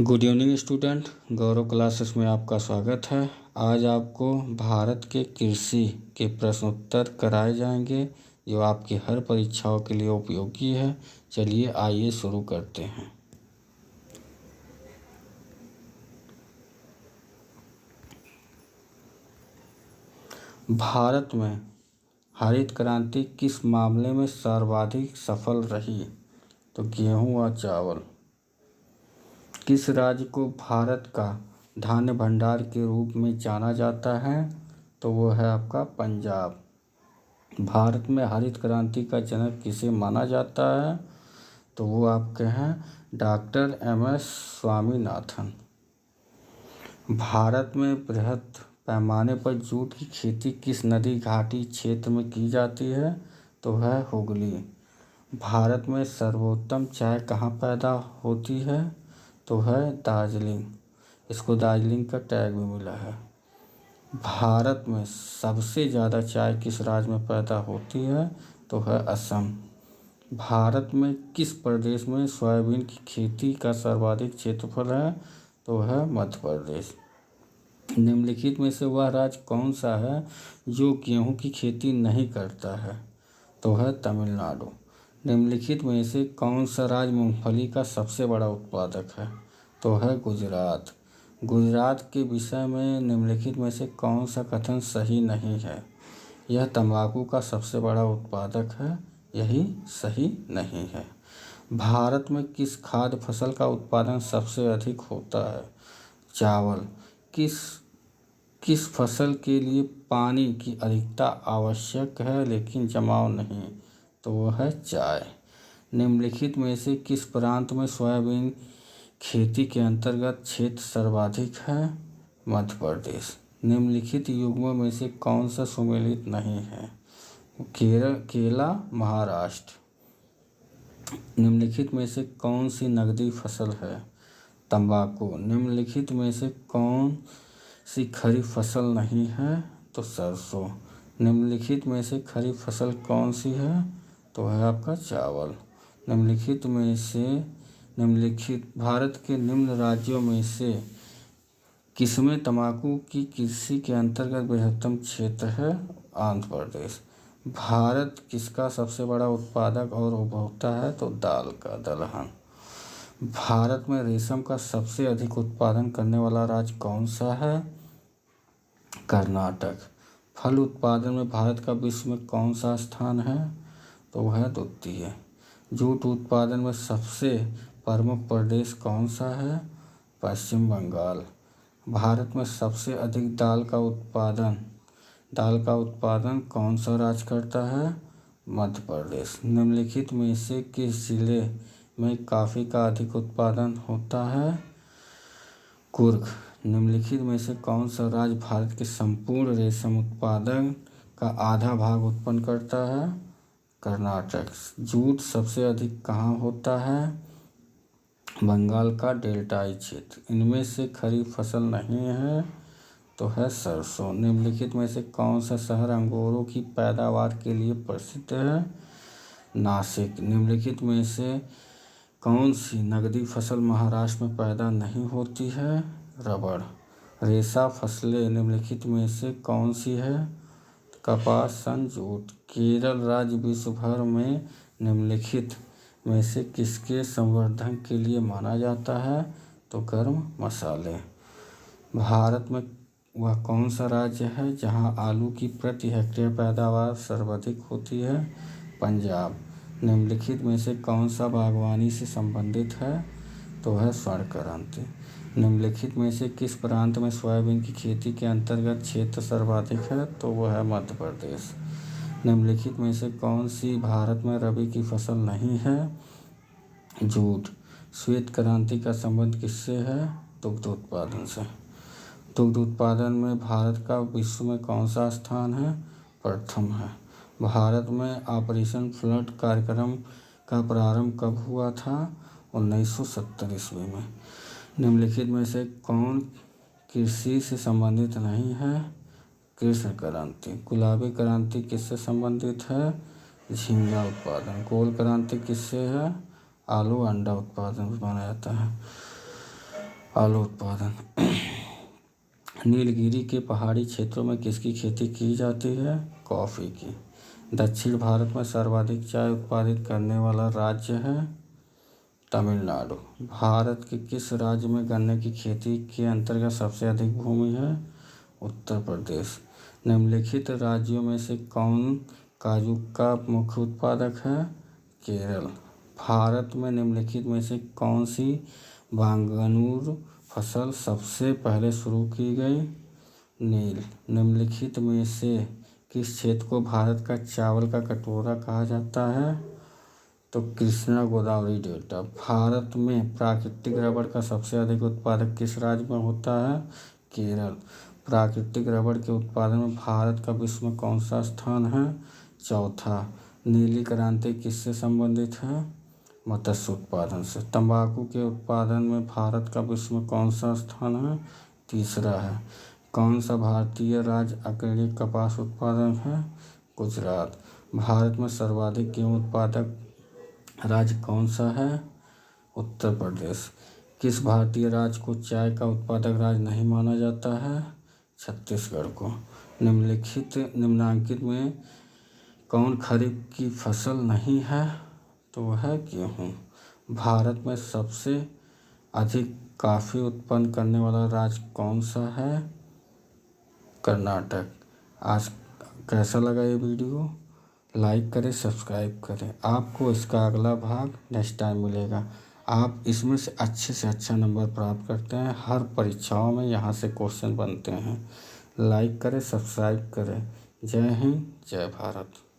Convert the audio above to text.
Good evening student, गौरव classes में आपका स्वागत है। आज आपको भारत के कृषि के प्रश्न उत्तर कराए जाएंगे जो आपकी हर परीक्षाओं के लिए उपयोगी है। चलिए आइए शुरू करते हैं। भारत में हरित क्रांति किस मामले में सर्वाधिक सफल रही? तो गेहूं व चावल। किस राज्य को भारत का धान्य भंडार के रूप में जाना जाता है? तो वो है आपका पंजाब। भारत में हरित क्रांति का जनक किसे माना जाता है? तो वो आपके हैं डॉक्टर एम.एस. स्वामीनाथन। भारत में बृहद पैमाने पर जूट की खेती किस नदी घाटी क्षेत्र में की जाती है? तो है हुगली। भारत में सर्वोत्तम चाय कहाँ पैदा होती है? तो है दार्जिलिंग। इसको दार्जिलिंग का टैग भी मिला है। भारत में सबसे ज़्यादा चाय किस राज्य में पैदा होती है? तो है असम। भारत में किस प्रदेश में सोयाबीन की खेती का सर्वाधिक क्षेत्रफल है? तो है मध्य प्रदेश। निम्नलिखित में से वह राज्य कौन सा है जो गेहूं की खेती नहीं करता है? तो है तमिलनाडु। निम्नलिखित में से कौन सा राज्य मूंगफली का सबसे बड़ा उत्पादक है? तो है गुजरात। गुजरात के विषय में निम्नलिखित में से कौन सा कथन सही नहीं है? यह तंबाकू का सबसे बड़ा उत्पादक है, यही सही नहीं है। भारत में किस खाद्य फसल का उत्पादन सबसे अधिक होता है? चावल। किस फसल के लिए पानी की अधिकता आवश्यक है लेकिन जमाव नहीं? तो वह है चाय। निम्नलिखित में से किस प्रांत में सोयाबीन खेती के अंतर्गत क्षेत्र सर्वाधिक है? मध्य प्रदेश। निम्नलिखित युग्मों में से कौन सा सुमेलित नहीं है? केला, महाराष्ट्र। निम्नलिखित में से कौन सी नगदी फसल है? तंबाकू। निम्नलिखित में से कौन सी खरीफ फसल नहीं है? तो सरसों। निम्नलिखित में से खरीफ फसल कौन सी है? तो है आपका चावल। निम्नलिखित भारत के निम्न राज्यों में से किसमें तंबाकू की कृषि के अंतर्गत बृहत्तम क्षेत्र है? आंध्र प्रदेश। भारत किसका सबसे बड़ा उत्पादक और उपभोक्ता है? तो दाल का दलहन। भारत में रेशम का सबसे अधिक उत्पादन करने वाला राज्य कौन सा है? कर्नाटक। फल उत्पादन में भारत का विश्व में कौन सा स्थान है? तो वह है द्वितीय। जूट उत्पादन में सबसे प्रमुख प्रदेश कौन सा है? पश्चिम बंगाल। भारत में सबसे अधिक दाल का उत्पादन कौन सा राज्य करता है? मध्य प्रदेश। निम्नलिखित में से किस जिले में कॉफ़ी का अधिक उत्पादन होता है? कुर्ग। निम्नलिखित में से कौन सा राज्य भारत के संपूर्ण रेशम उत्पादन का आधा भाग उत्पन्न करता है? कर्नाटक। जूट सबसे अधिक कहाँ होता है? बंगाल का डेल्टाई क्षेत्र। इनमें से खरीफ फसल नहीं है, तो है सरसों। निम्नलिखित में से कौन सा शहर अंगूरों की पैदावार के लिए प्रसिद्ध है? नासिक। निम्नलिखित में से कौन सी नगदी फसल महाराष्ट्र में पैदा नहीं होती है? रबड़। रेशा फसलें निम्नलिखित में से कौन सी है? कपास, सन, जूट। केरल राज्य विश्व भर में निम्नलिखित में से किसके संवर्धन के लिए माना जाता है? तो गर्म मसाले। भारत में वह कौन सा राज्य है जहां आलू की प्रति हेक्टेयर पैदावार सर्वाधिक होती है? पंजाब। निम्नलिखित में से कौन सा बागवानी से संबंधित है? तो है स्वर्ण क्रांति। निम्नलिखित में से किस प्रांत में सोयाबीन की खेती के अंतर्गत क्षेत्र सर्वाधिक है? तो वह है मध्य प्रदेश। निम्नलिखित में से कौन सी भारत में रबी की फसल नहीं है? जूट। श्वेत क्रांति का संबंध किससे है? दुग्ध उत्पादन से। दुग्ध उत्पादन में भारत का विश्व में कौन सा स्थान है? प्रथम है। भारत में ऑपरेशन फ्लड कार्यक्रम का प्रारंभ कब हुआ था? 1970 ईस्वी में। निम्नलिखित में से कौन कृषि से संबंधित नहीं है? कृष्ण क्रांति। गुलाबी क्रांति किससे संबंधित है? झींगा उत्पादन। गोल क्रांति किससे है? आलू अंडा उत्पादन माना जाता है। आलू उत्पादन। नीलगिरी के पहाड़ी क्षेत्रों में किसकी खेती की जाती है? कॉफ़ी की। दक्षिण भारत में सर्वाधिक चाय उत्पादित करने वाला राज्य है तमिलनाडु। भारत के किस राज्य में गन्ने की खेती के अंतर्गत सबसे अधिक भूमि है? उत्तर प्रदेश। निम्नलिखित राज्यों में से कौन काजू का मुख्य उत्पादक है? केरल। भारत में निम्नलिखित में से कौन सी बांगनूर फसल सबसे पहले शुरू की गई? नील। निम्नलिखित में से किस क्षेत्र को भारत का चावल का कटोरा कहा जाता है? तो कृष्णा गोदावरी डेल्टा। भारत में प्राकृतिक रबड़ का सबसे अधिक उत्पादक किस राज्य में होता है? केरल। प्राकृतिक रबड़ के उत्पादन में भारत का विश्व में कौन सा स्थान है? चौथा। नीली क्रांति किससे संबंधित है? मत्स्य उत्पादन से। तंबाकू के उत्पादन में भारत का विश्व में कौन सा स्थान है? तीसरा है। कौन सा भारतीय राज्य अग्रणी कपास उत्पादन है? गुजरात। भारत में सर्वाधिक गेहूं उत्पादक राज्य कौन सा है? उत्तर प्रदेश। किस भारतीय राज्य को चाय का उत्पादक राज्य नहीं माना जाता है? छत्तीसगढ़ को। निम्नांकित में कौन खरीफ की फसल नहीं है? तो वह है गेहूँ। भारत में सबसे अधिक कॉफ़ी उत्पन्न करने वाला राज्य कौन सा है? कर्नाटक। आज कैसा लगा ये वीडियो? लाइक करें, सब्सक्राइब करें। आपको इसका अगला भाग नेक्स्ट टाइम मिलेगा। आप इसमें से अच्छा नंबर प्राप्त करते हैं। हर परीक्षाओं में यहाँ से क्वेश्चन बनते हैं। लाइक करें, सब्सक्राइब करें। जय हिंद, जय भारत।